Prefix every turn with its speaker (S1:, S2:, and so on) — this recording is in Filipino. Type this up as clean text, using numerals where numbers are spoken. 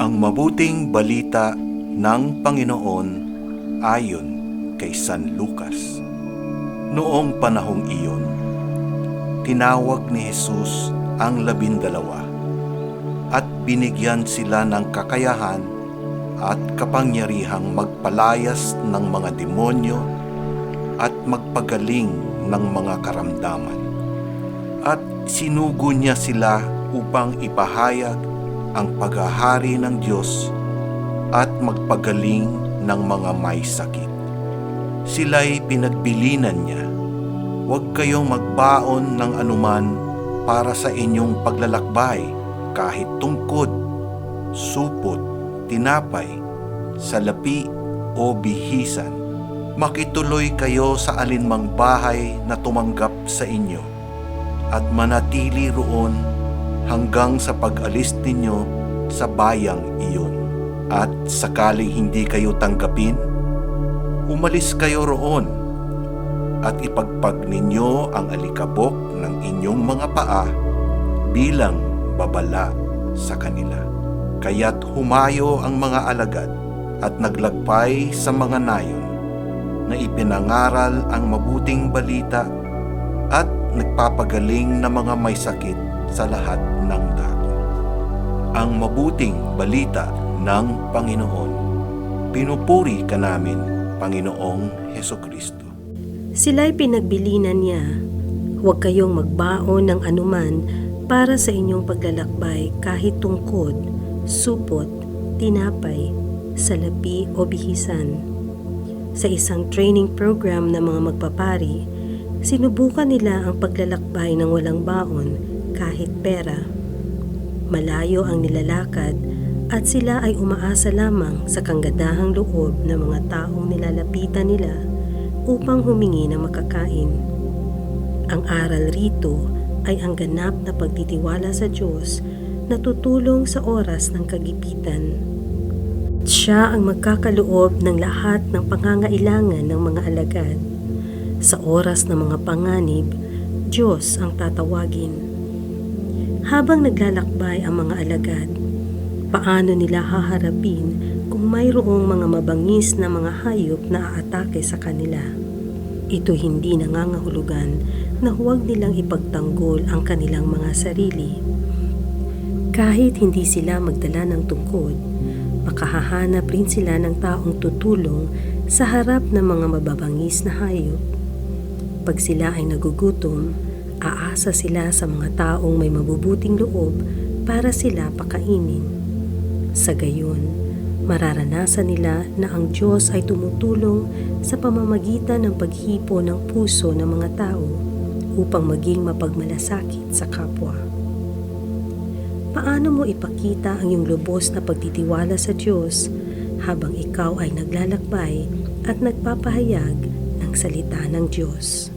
S1: Ang mabuting balita ng Panginoon ayon kay San Lucas. Noong panahong iyon, tinawag ni Jesus ang 12 at binigyan sila ng kakayahan at kapangyarihang magpalayas ng mga demonyo at magpagaling ng mga karamdaman. At sinugo niya sila upang ipahayag ang paghahari ng Diyos at magpagaling ng mga may sakit. Sila'y pinagbilinan niya, "Huwag kayong magbaon ng anuman para sa inyong paglalakbay, kahit tungkod, supot, tinapay, salapi o bihisan. Makituloy kayo sa alinmang bahay na tumanggap sa inyo at manatili roon hanggang sa pag-alis ninyo sa bayang iyon. At sakaling hindi kayo tanggapin, umalis kayo roon at ipagpag ninyo ang alikabok ng inyong mga paa bilang babala sa kanila." Kaya't humayo ang mga alagad at naglagpay sa mga nayon na ipinangaral ang mabuting balita at nagpapagaling ng mga may sakit sa lahat ng dako. Ang mabuting balita ng Panginoon. Pinupuri ka namin, Panginoong Hesukristo.
S2: Sila'y pinagbilinan niya, "Huwag kayong magbaon ng anuman para sa inyong paglalakbay, kahit tungkod, supot, tinapay, salapi o bihisan." Sa isang training program ng mga magpapari, sinubukan nila ang paglalakbay ng walang baon kahit pera. Malayo ang nilalakad at sila ay umaasa lamang sa kagandahang loob ng mga taong nilalapitan nila upang humingi ng makakain. Ang aral rito ay ang ganap na pagtitiwala sa Diyos na tutulong sa oras ng kagipitan. Siya ang magkakaloob ng lahat ng pangangailangan ng mga alagad. Sa oras ng mga panganib, Diyos ang tatawagin. Habang naglalakbay ang mga alagad, paano nila haharapin kung mayroong mga mabangis na mga hayop na aatake sa kanila? Ito hindi nangangahulugan na huwag nilang ipagtanggol ang kanilang mga sarili. Kahit hindi sila magdala ng tungkod, makahahanap rin sila ng taong tutulong sa harap ng mga mababangis na hayop. Pag sila ay nagugutom, aasa sila sa mga taong may mabubuting loob para sila pakainin. Sa gayon, mararanasan nila na ang Diyos ay tumutulong sa pamamagitan ng paghipo ng puso ng mga tao upang maging mapagmalasakit sa kapwa. Paano mo ipakita ang iyong lubos na pagtitiwala sa Diyos habang ikaw ay naglalakbay at nagpapahayag ng salita ng Diyos?